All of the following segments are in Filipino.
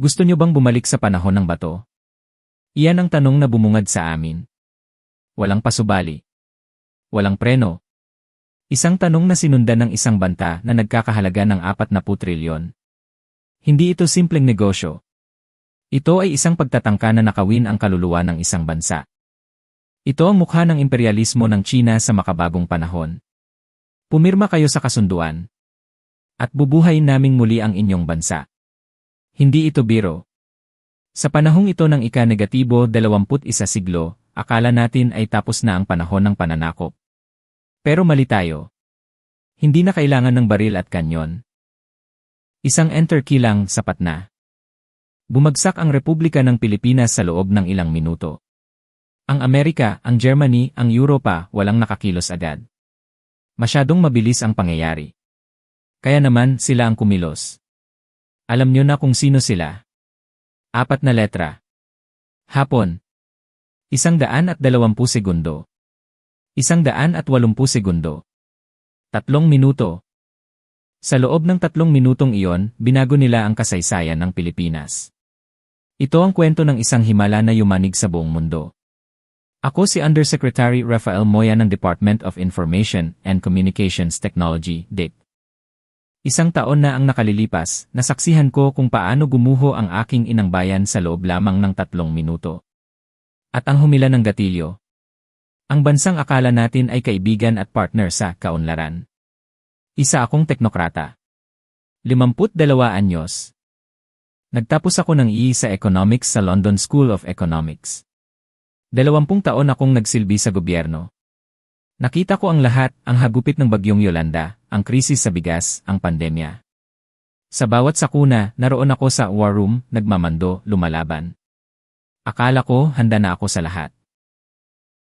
Gusto nyo bang bumalik sa panahon ng bato? Iyan ang tanong na bumungad sa amin. Walang pasubali. Walang preno. Isang tanong na sinundan ng isang banta na nagkakahalaga ng 40 trilyon. Hindi ito simpleng negosyo. Ito ay isang pagtatangka na nakawin ang kaluluwa ng isang bansa. Ito ang mukha ng imperialismo ng China sa makabagong panahon. Pumirma kayo sa kasunduan. At bubuhayin naming muli ang inyong bansa. Hindi ito biro. Sa panahong ito ng ika-21 siglo, akala natin ay tapos na ang panahon ng pananakop. Pero mali tayo. Hindi na kailangan ng baril at kanyon. Isang enter key lang sapat na. Bumagsak ang Republika ng Pilipinas sa loob ng ilang minuto. Ang Amerika, ang Germany, ang Europa, walang nakakilos agad. Masyadong mabilis ang pangyayari. Kaya naman sila ang kumilos. Alam nyo na kung sino sila. 4 na letra. Hapon. 120 segundo. 180 segundo. 3 minuto. Sa loob ng 3 minutong iyon, binago nila ang kasaysayan ng Pilipinas. Ito ang kwento ng isang himala na yumanig sa buong mundo. Ako si Undersecretary Rafael Moya ng Department of Information and Communications Technology, DIC. Isang taon na ang nakalilipas, nasaksihan ko kung paano gumuho ang aking inang bayan sa loob lamang ng 3 minuto. At ang humila ng gatilyo. Ang bansang akala natin ay kaibigan at partner sa kaunlaran. Isa akong teknokrata. 52 anyos. Nagtapos ako ng sa Economics sa London School of Economics. 20 taon akong nagsilbi sa gobyerno. Nakita ko ang lahat, ang hagupit ng bagyong Yolanda, ang krisis sa bigas, ang pandemya. Sa bawat sakuna, naroon ako sa war room, nagmamando, lumalaban. Akala ko handa na ako sa lahat.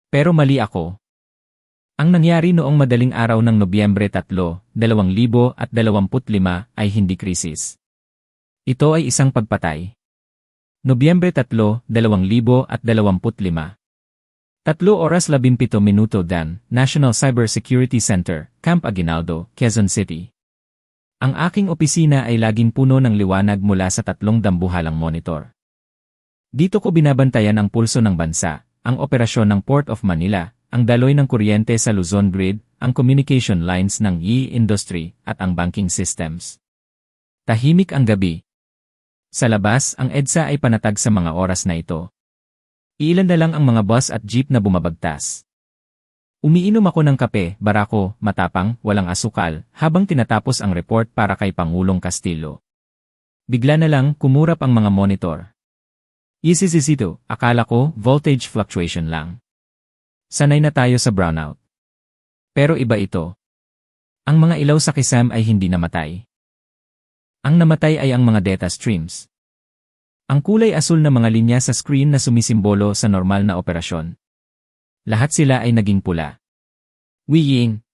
Pero mali ako. Ang nangyari noong madaling araw ng Nobyembre 3, 2025 ay hindi krisis. Ito ay isang pagpatay. Nobyembre 3, 2025. 3:17 Dan, National Cyber Security Center, Camp Aguinaldo, Quezon City. Ang aking opisina ay laging puno ng liwanag mula sa 3 dambuhalang monitor. Dito ko binabantayan ang pulso ng bansa, ang operasyon ng Port of Manila, ang daloy ng kuryente sa Luzon Grid, ang communication lines ng e-industry, at ang banking systems. Tahimik ang gabi. Sa labas, ang EDSA ay panatag sa mga oras na ito. Iilan na lang ang mga bus at jeep na bumabagtas. Umiinom ako ng kape, barako, matapang, walang asukal, habang tinatapos ang report para kay Pangulong Castillo. Bigla na lang, kumurap ang mga monitor. Isisisito, akala ko, voltage fluctuation lang. Sanay na tayo sa brownout. Pero iba ito. Ang mga ilaw sa Quezon ay hindi namatay. Ang namatay ay ang mga data streams. Ang kulay asul na mga linya sa screen na sumisimbolo sa normal na operasyon. Lahat sila ay naging pula. Wiying!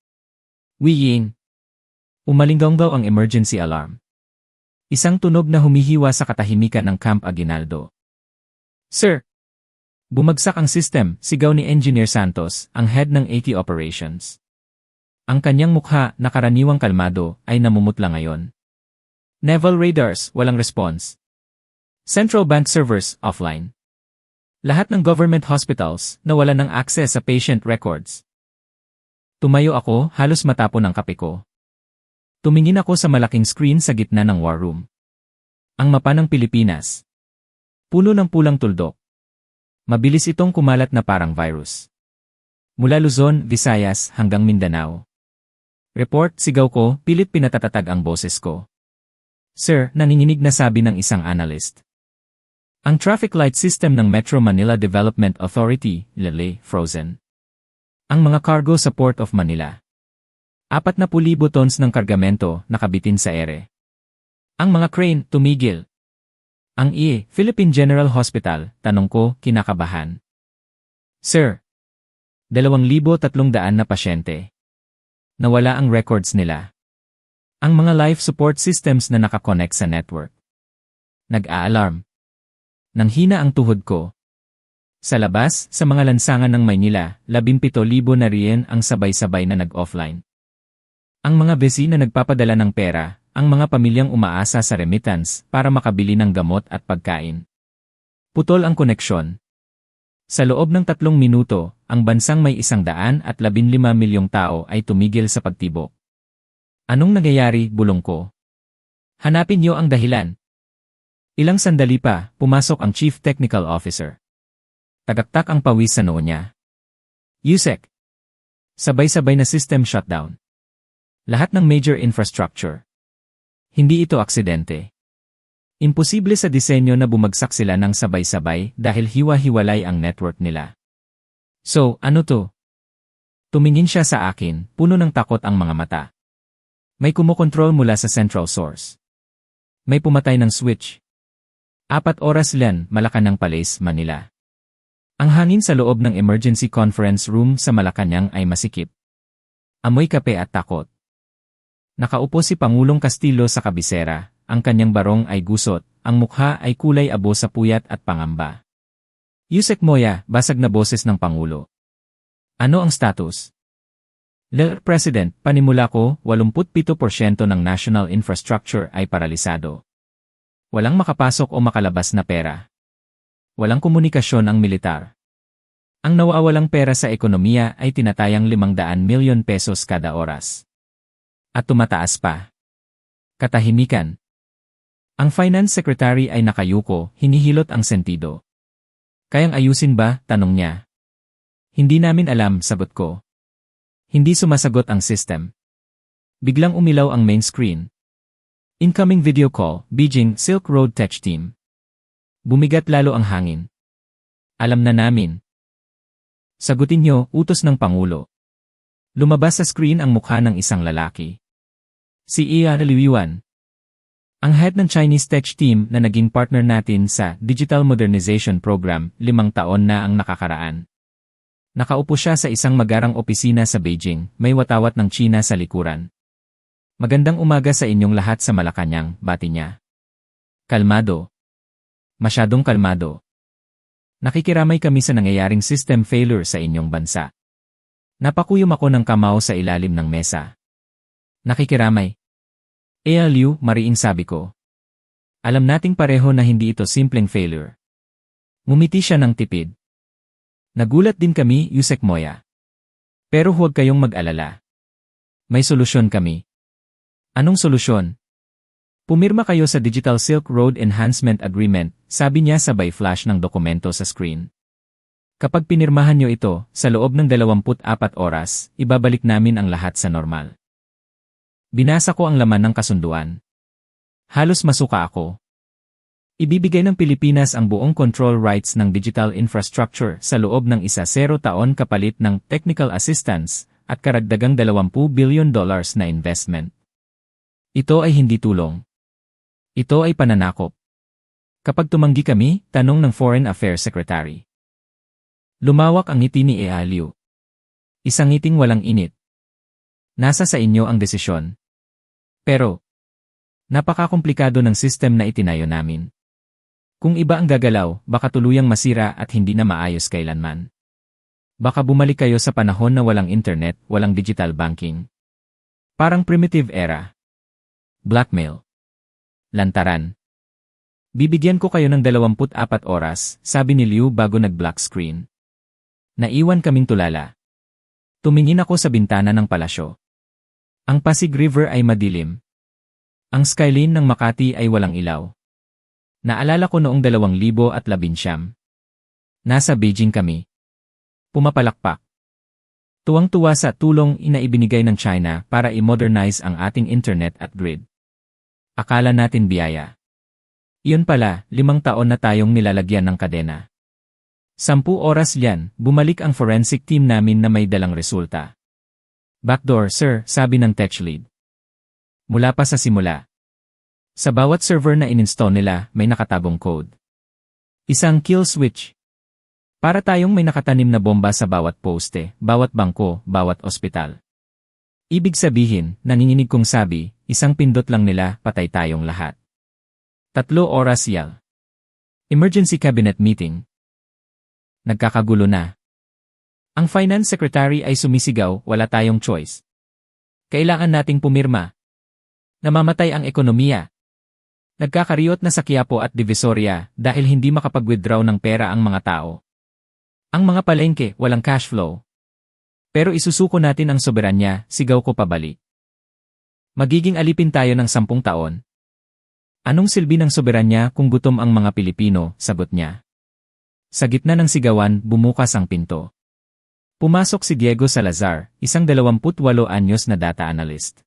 Wiying! Umalinggaw ang emergency alarm. Isang tunog na humihiwa sa katahimikan ng Camp Aguinaldo. Sir! Bumagsak ang system, sigaw ni Engineer Santos, ang head ng AT Operations. Ang kanyang mukha, na karaniwang kalmado, ay namumutla ngayon. Naval radars, walang response. Central bank servers, offline. Lahat ng government hospitals, nawalan ng access sa patient records. Tumayo ako, halos matapon ang kape ko. Tumingin ako sa malaking screen sa gitna ng war room. Ang mapa ng Pilipinas. Puno ng pulang tuldok. Mabilis itong kumalat na parang virus. Mula Luzon, Visayas, hanggang Mindanao. Report, sigaw ko, pilit pinatatatag ang boses ko. Sir, nanginginig na sabi ng isang analyst. Ang traffic light system ng Metro Manila Development Authority, LLA, frozen. Ang mga cargo sa Port of Manila. 40,000 tons ng kargamento nakabitin sa ere. Ang mga crane, tumigil. Ang Philippine General Hospital, tanong ko, kinakabahan. Sir, 2,300 na pasyente. Nawala ang records nila. Ang mga life support systems na nakakonect sa network. Nag-a-alarm. Nanghina ang tuhod ko. Sa labas, sa mga lansangan ng Maynila, 17,000 na riyen ang sabay-sabay na nag-offline. Ang mga besi na nagpapadala ng pera, ang mga pamilyang umaasa sa remittance para makabili ng gamot at pagkain. Putol ang koneksyon. Sa loob ng 3 minuto, ang bansang may 115 milyong tao ay tumigil sa pagtibok. Anong nangyayari, bulong ko? Hanapin niyo ang dahilan. Ilang sandali pa, pumasok ang Chief Technical Officer. Tagaktak ang pawis sa noo niya. Yusek. Sabay-sabay na system shutdown. Lahat ng major infrastructure. Hindi ito aksidente. Imposible sa disenyo na bumagsak sila ng sabay-sabay dahil hiwa-hiwalay ang network nila. So, ano to? Tumingin siya sa akin, puno ng takot ang mga mata. May kumokontrol mula sa central source. May pumatay ng switch. 4 oras lang, Malacanang Palace, Manila. Ang hangin sa loob ng emergency conference room sa Malacanang ay masikip. Amoy kape at takot. Nakaupo si Pangulong Castillo sa kabisera, ang kanyang barong ay gusot, ang mukha ay kulay abo sa puyat at pangamba. Yusek Moya, basag na boses ng Pangulo. Ano ang status? Mr. President, panimula ko, 87% ng national infrastructure ay paralisado. Walang makapasok o makalabas na pera. Walang komunikasyon ang militar. Ang nawawalang pera sa ekonomiya ay tinatayang 500 milyon pesos kada oras. At tumataas pa. Katahimikan. Ang Finance Secretary ay nakayuko, hinihilot ang sentido. Kayang ayusin ba? Tanong niya. Hindi namin alam, sagot ko. Hindi sumasagot ang system. Biglang umilaw ang main screen. Incoming video call, Beijing, Silk Road Tech Team. Bumigat lalo ang hangin. Alam na namin. Sagutin niyo, utos ng Pangulo. Lumabas sa screen ang mukha ng isang lalaki. Si Ia Liuan. Ang head ng Chinese tech team na naging partner natin sa Digital Modernization Program, 5 taon na ang nakakaraan. Nakaupo siya sa isang magarang opisina sa Beijing, may watawat ng China sa likuran. Magandang umaga sa inyong lahat sa Malacanang, bati niya. Kalmado. Masyadong kalmado. Nakikiramay kami sa nangyayaring system failure sa inyong bansa. Napakuyom ako ng kamao sa ilalim ng mesa. Nakikiramay. Liu, mariing sabi ko. Alam nating pareho na hindi ito simpleng failure. Ngumiti siya ng tipid. Nagulat din kami, Yusek Moya. Pero huwag kayong mag-alala. May solusyon kami. Anong solusyon? Pumirma kayo sa Digital Silk Road Enhancement Agreement, sabi niya sabay flash ng dokumento sa screen. Kapag pinirmahan niyo ito, sa loob ng 24 oras, ibabalik namin ang lahat sa normal. Binasa ko ang laman ng kasunduan. Halos masuka ako. Ibibigay ng Pilipinas ang buong control rights ng digital infrastructure sa loob ng 10 taon kapalit ng technical assistance at karagdagang $20 billion na investment. Ito ay hindi tulong. Ito ay pananakop. Kapag tumanggi kami, tanong ng Foreign Affairs Secretary. Lumawak ang ngiti ni Liu. Isang ngiting walang init. Nasa sa inyo ang desisyon. Pero, napakakomplikado ng system na itinayo namin. Kung iba ang gagalaw, baka tuluyang masira at hindi na maayos kailanman. Baka bumalik kayo sa panahon na walang internet, walang digital banking. Parang primitive era. Blackmail. Lantaran. Bibigyan ko kayo ng 24 oras, sabi ni Liu bago nag-black screen. Naiwan kaming tulala. Tumingin ako sa bintana ng palasyo. Ang Pasig River ay madilim. Ang skyline ng Makati ay walang ilaw. Naalala ko noong 2019. Nasa Beijing kami. Pumapalakpak. Tuwang-tuwa sa tulong inaibinigay ng China para i-modernize ang ating internet at grid. Akala natin biyaya. Iyon pala, 5 taon na tayong nilalagyan ng kadena. 10 oras yan, bumalik ang forensic team namin na may dalang resulta. Backdoor, sir, sabi ng tech lead. Mula pa sa simula. Sa bawat server na ininstall nila, may nakatagong code. Isang kill switch. Para tayong may nakatanim na bomba sa bawat poste, bawat bangko, bawat ospital. Ibig sabihin, nanginginig kong sabi, isang pindot lang nila, patay tayong lahat. 3 oras yal. Emergency Cabinet Meeting. Nagkakagulo na. Ang Finance Secretary ay sumisigaw, wala tayong choice. Kailangan nating pumirma. Namamatay ang ekonomiya. Nagkakariyot na sa Quiapo at Divisoria dahil hindi makapag-withdraw ng pera ang mga tao. Ang mga palengke, walang cash flow. Pero isusuko natin ang soberanya, sigaw ko pabalik. Magiging alipin tayo ng 10 taon. Anong silbi ng soberanya kung gutom ang mga Pilipino, sagot niya. Sa gitna ng sigawan, bumukas ang pinto. Pumasok si Diego Salazar, isang 28 anyos na data analyst.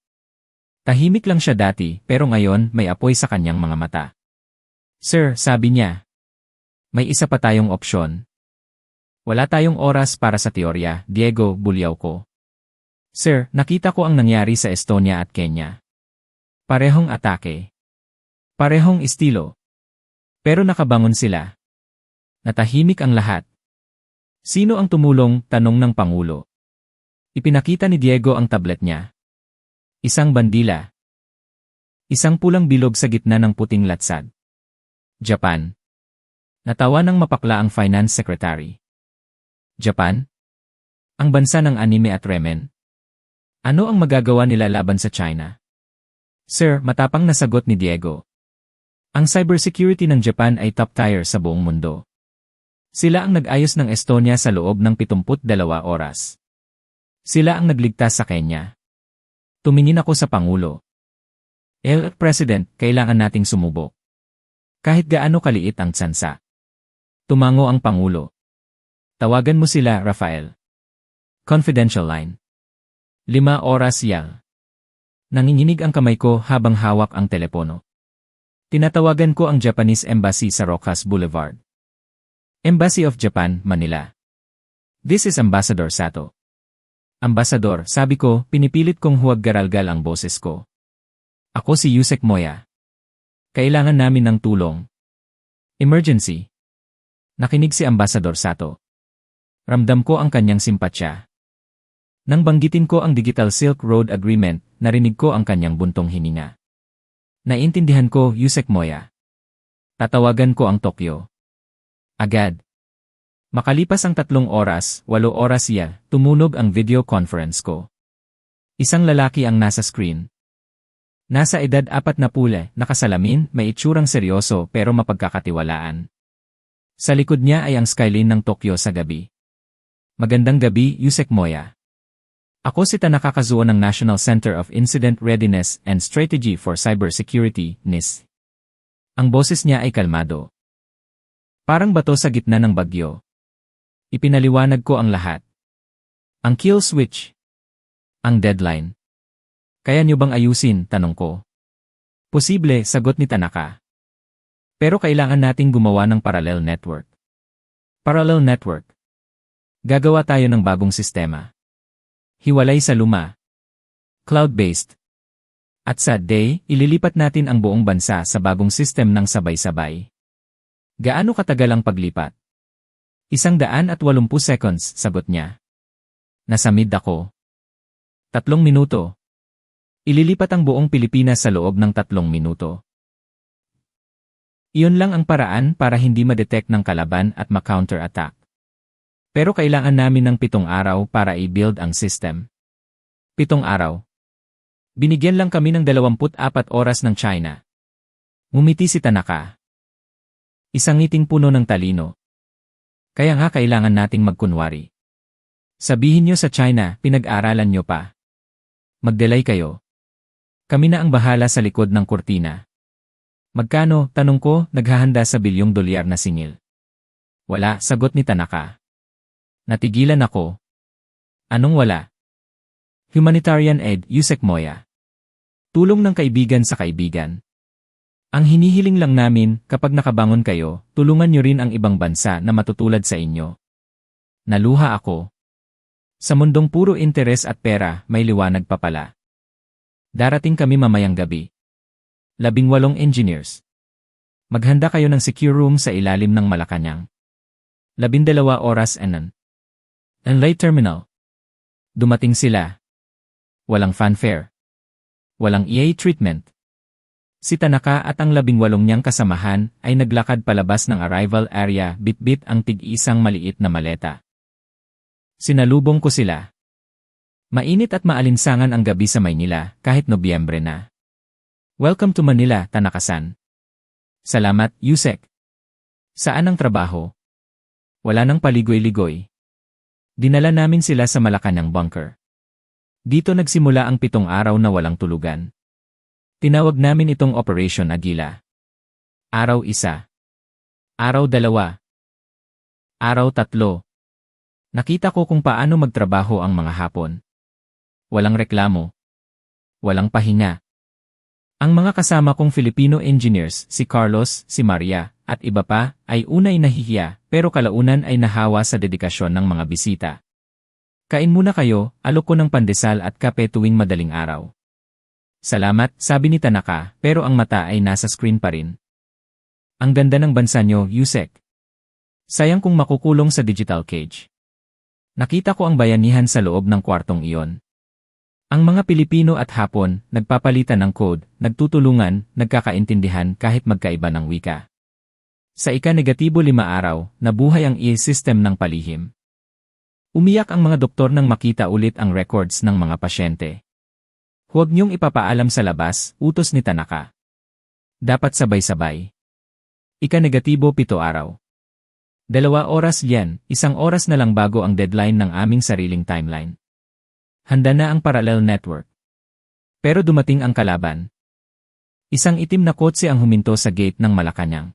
Tahimik lang siya dati, pero ngayon may apoy sa kanyang mga mata. Sir, sabi niya. May isa pa tayong opsyon. Wala tayong oras para sa teorya, Diego, bulyaw ko. Sir, nakita ko ang nangyari sa Estonia at Kenya. Parehong atake. Parehong estilo. Pero nakabangon sila. Natahimik ang lahat. Sino ang tumulong? Tanong ng Pangulo. Ipinakita ni Diego ang tablet niya. Isang bandila. Isang pulang bilog sa gitna ng puting latsad. Japan. Natawa ng mapakla ang Finance Secretary. Japan? Ang bansa ng anime at ramen? Ano ang magagawa nila laban sa China? Sir, matapang na sagot ni Diego. Ang cybersecurity ng Japan ay top tier sa buong mundo. Sila ang nag-ayos ng Estonia sa loob ng 72 oras. Sila ang nagligtas sa Kenya. Tumingin ako sa Pangulo. President, kailangan nating sumubok. Kahit gaano kaliit ang tsansa. Tumango ang Pangulo. Tawagan mo sila, Rafael. Confidential line. 5 oras yal. Nanginginig ang kamay ko habang hawak ang telepono. Tinatawagan ko ang Japanese Embassy sa Rojas Boulevard. Embassy of Japan, Manila. This is Ambassador Sato. Ambassador, sabi ko, pinipilit kong huwag garalgal ang boses ko. Ako si Yusek Moya. Kailangan namin ng tulong. Emergency. Nakinig si Ambassador Sato. Ramdam ko ang kanyang simpatsya. Nang banggitin ko ang Digital Silk Road Agreement, narinig ko ang kanyang buntong hininga. Naintindihan ko, Yusek Moya. Tatawagan ko ang Tokyo. Agad. Makalipas ang 3 oras, 8 oras siya, tumunog ang video conference ko. Isang lalaki ang nasa screen. Nasa edad 40, nakasalamin, may itsurang seryoso pero mapagkakatiwalaan. Sa likod niya ay ang skyline ng Tokyo sa gabi. Magandang gabi, Yusek Moya. Ako si Tanaka Kazuo ng National Center of Incident Readiness and Strategy for Cybersecurity, NIST. Ang boses niya ay kalmado. Parang bato sa gitna ng bagyo. Ipinaliwanag ko ang lahat. Ang kill switch. Ang deadline. Kaya niyo bang ayusin, tanong ko. Posible, sagot ni Tanaka. Pero kailangan nating gumawa ng parallel network. Parallel network. Gagawa tayo ng bagong sistema. Hiwalay sa luma. Cloud-based. At sa day, ililipat natin ang buong bansa sa bagong system ng sabay-sabay. Gaano katagal ang paglipat? 180 seconds, sagot niya. Nasamid ako. 3 minuto. Ililipat ang buong Pilipinas sa loob ng 3 minuto. Iyon lang ang paraan para hindi ma-detect ng kalaban at ma-counter-attack. Pero kailangan namin ng 7 araw para i-build ang system. 7 araw. Binigyan lang kami ng 24 oras ng China. Ngumiti si Tanaka. Isang ngiting puno ng talino. Kaya nga kailangan nating magkunwari. Sabihin nyo sa China, pinag-aralan nyo pa. Magdelay kayo. Kami na ang bahala sa likod ng kurtina. Magkano, tanong ko, naghahanda sa $1 bilyong na singil. Wala, sagot ni Tanaka. Natigilan ako. Anong wala? Humanitarian aid, Yusek Moya. Tulong ng kaibigan sa kaibigan. Ang hinihiling lang namin, kapag nakabangon kayo, tulungan nyo rin ang ibang bansa na matutulad sa inyo. Naluha ako. Sa mundong puro interes at pera, may liwanag pa pala. Darating kami mamayang gabi. 18 engineers. Maghanda kayo ng secure room sa ilalim ng Malacanang. 12 oras and ang light terminal. Dumating sila. Walang fanfare. Walang EA treatment. Si Tanaka at ang 18 niyang kasamahan ay naglakad palabas ng arrival area bit-bit ang tig-isang maliit na maleta. Sinalubong ko sila. Mainit at maalinsangan ang gabi sa Maynila kahit Nobyembre na. Welcome to Manila, Tanaka-san. Salamat, Yusek. Saan ang trabaho? Wala nang paligoy-ligoy. Dinala namin sila sa Malacanang bunker. Dito nagsimula ang 7 araw na walang tulugan. Tinawag namin itong Operation Agila. Araw 1. Araw 2. Araw 3. Nakita ko kung paano magtrabaho ang mga Hapon. Walang reklamo. Walang pahinga. Ang mga kasama kong Filipino engineers, si Carlos, si Maria, at iba pa, ay unay nahihiya, pero kalaunan ay nahawa sa dedikasyon ng mga bisita. Kain muna kayo, alok ko ng pandesal at kape tuwing madaling araw. Salamat, sabi ni Tanaka, pero ang mata ay nasa screen pa rin. Ang ganda ng bansa nyo, Yusek. Sayang kung makukulong sa digital cage. Nakita ko ang bayanihan sa loob ng kwartong iyon. Ang mga Pilipino at Hapon, nagpapalitan ng code, nagtutulungan, nagkakaintindihan kahit magkaiba ng wika. Sa ika-5 araw, nabuhay ang e-system ng palihim. Umiyak ang mga doktor nang makita ulit ang records ng mga pasyente. Huwag niyong ipapaalam sa labas, utos ni Tanaka. Dapat sabay-sabay. Ika-7 araw. 2 oras yan, 1 oras na lang bago ang deadline ng aming sariling timeline. Handa na ang parallel network. Pero dumating ang kalaban. Isang itim na kotse ang huminto sa gate ng Malacanang.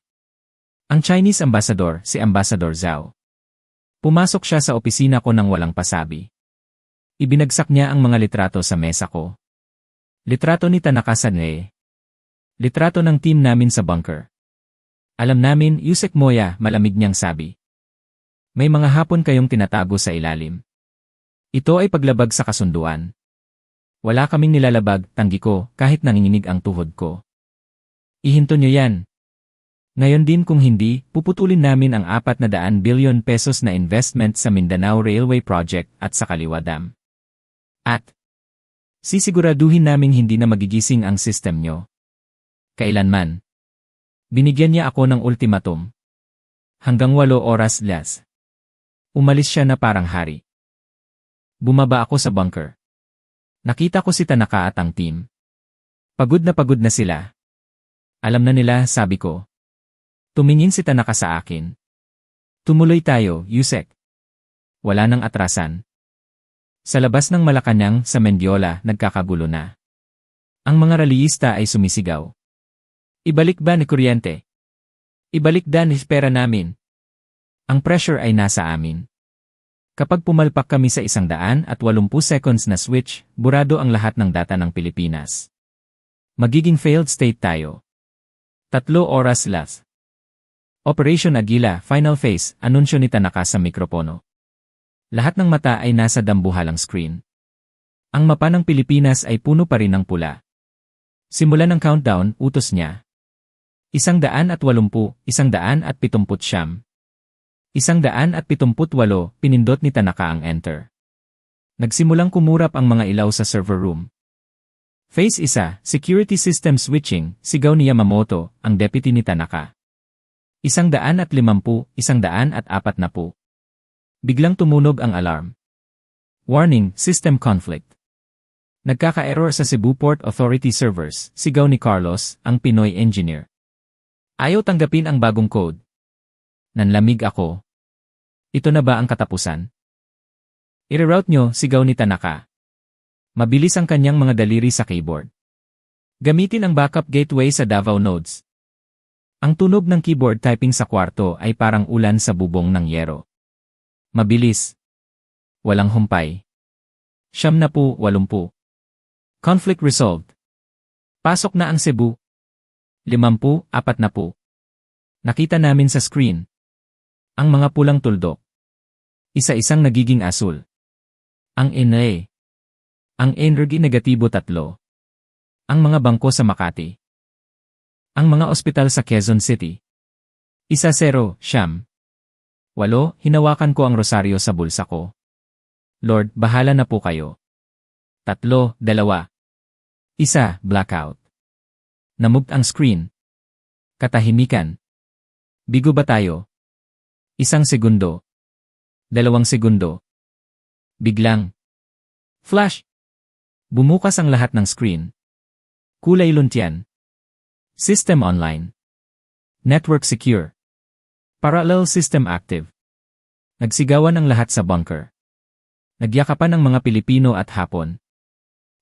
Ang Chinese ambassador, si Ambassador Zhao. Pumasok siya sa opisina ko nang walang pasabi. Ibinagsak niya ang mga litrato sa mesa ko. Litrato ni Tanaka-san. Litrato ng team namin sa bunker. Alam namin, Yusek Moya, malamig niyang sabi. May mga Hapon kayong tinatago sa ilalim. Ito ay paglabag sa kasunduan. Wala kaming nilalabag, tanggi ko, kahit nanginginig ang tuhod ko. Ihinto niyo yan. Ngayon din kung hindi, puputulin namin ang 400 billion pesos na investment sa Mindanao Railway Project at sa Kaliwa Dam. At sisiguraduhin naming hindi na magigising ang system nyo. Kailanman. Binigyan niya ako ng ultimatum. Hanggang 8 oras las. Umalis siya na parang hari. Bumaba ako sa bunker. Nakita ko si Tanaka at ang team. Pagod na sila. Alam na nila, sabi ko. Tumingin si Tanaka sa akin. Tumuloy tayo, Yusek. Wala nang atrasan. Sa labas ng Malacanang, sa Mendiola, nagkakagulo na. Ang mga rallyista ay sumisigaw. Ibalik ba ni kuryente? Ibalik dan pera namin. Ang pressure ay nasa amin. Kapag pumalpak kami sa 180 seconds na switch, burado ang lahat ng data ng Pilipinas. Magiging failed state tayo. 3 oras las. Operation Agila, final phase, anunsyo ni Tanaka sa mikropono. Lahat ng mata ay nasa dambuhalang screen. Ang mapa ng Pilipinas ay puno pa rin ng pula. Simulan ng countdown, utos niya. 180, 170. 178, pinindot ni Tanaka ang enter. Nagsimulang kumurap ang mga ilaw sa server room. Phase 1, security system switching, sigaw ni Yamamoto, ang deputy ni Tanaka. 150, 140. Biglang tumunog ang alarm. Warning, system conflict. Nagkaka-error sa Cebu Port Authority servers, sigaw ni Carlos, ang Pinoy engineer. Ayaw tanggapin ang bagong code. Nanlamig ako. Ito na ba ang katapusan? I-reroute nyo, sigaw ni Tanaka. Mabilis ang kanyang mga daliri sa keyboard. Gamitin ang backup gateway sa Davao nodes. Ang tunog ng keyboard typing sa kwarto ay parang ulan sa bubong ng yero. Mabilis. Walang humpay. 80. Conflict resolved. Pasok na ang Cebu. 50, 40. Nakita namin sa screen. Ang mga pulang tuldok. Isa-isang nagiging asul. Ang NA. Ang energy negatibo 3. Ang mga bangko sa Makati. Ang mga ospital sa Quezon City. 1-0, Siyam. 8, hinawakan ko ang rosaryo sa bulsa ko. Lord, bahala na po kayo. 3, 2. 1, blackout. Namugd ang screen. Katahimikan. Bigo ba tayo? 1 segundo. 2 segundo. Biglang. Flash! Bumukas ang lahat ng screen. Kulay luntian. System online. Network secure. Parallel system active. Nagsigawan ang lahat sa bunker. Nagyakapan ang mga Pilipino at Hapon.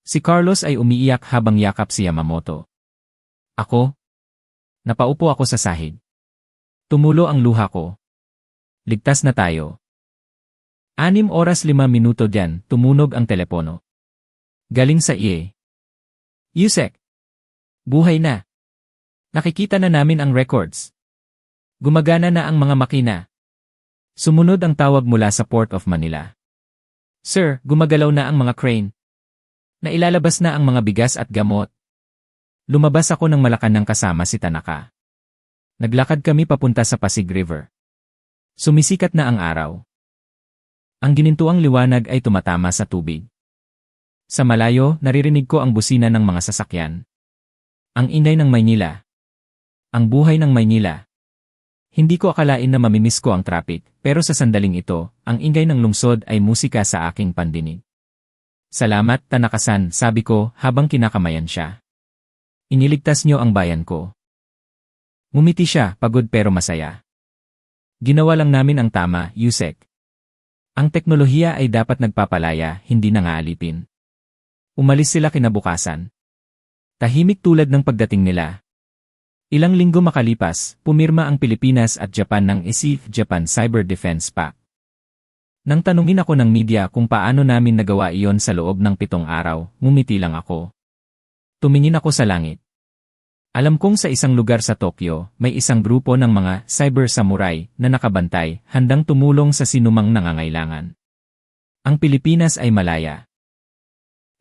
Si Carlos ay umiiyak habang yakap si Yamamoto. Ako? Napaupo ako sa sahig. Tumulo ang luha ko. Ligtas na tayo. 6 oras 5 minuto diyan, tumunog ang telepono. Galing sa IE. Yusek. Buhay na. Nakikita na namin ang records. Gumagana na ang mga makina. Sumunod ang tawag mula sa Port of Manila. Sir, gumagalaw na ang mga crane. Nailalabas na ang mga bigas at gamot. Lumabas ako ng Malacanang kasama si Tanaka. Naglakad kami papunta sa Pasig River. Sumisikat na ang araw. Ang ginintuang liwanag ay tumatama sa tubig. Sa malayo, naririnig ko ang busina ng mga sasakyan. Ang ingay ng Maynila. Ang buhay ng Maynila. Hindi ko akalain na mamimiss ko ang traffic, pero sa sandaling ito, ang ingay ng lungsod ay musika sa aking pandinig. Salamat, Tanaka-san, sabi ko habang kinakamayan siya. Iniligtas niyo ang bayan ko. Ngumiti siya, pagod pero masaya. Ginawa lang namin ang tama, Yusek. Ang teknolohiya ay dapat nagpapalaya, hindi nangaalipin. Umalis sila kinabukasan. Tahimik tulad ng pagdating nila. Ilang linggo makalipas, pumirma ang Pilipinas at Japan ng ECF Japan Cyber Defense Pact. Nang tanungin ako ng media kung paano namin nagawa iyon sa loob ng 7 araw, ngumiti lang ako. Tumingin ako sa langit. Alam kong sa isang lugar sa Tokyo, may isang grupo ng mga cyber samurai na nakabantay, handang tumulong sa sinumang nangangailangan. Ang Pilipinas ay malaya.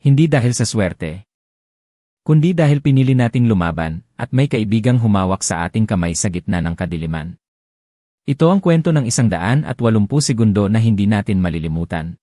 Hindi dahil sa swerte, kundi dahil pinili nating lumaban at may kaibigang humawak sa ating kamay sa gitna ng kadiliman. Ito ang kwento ng 180 segundo na hindi natin malilimutan.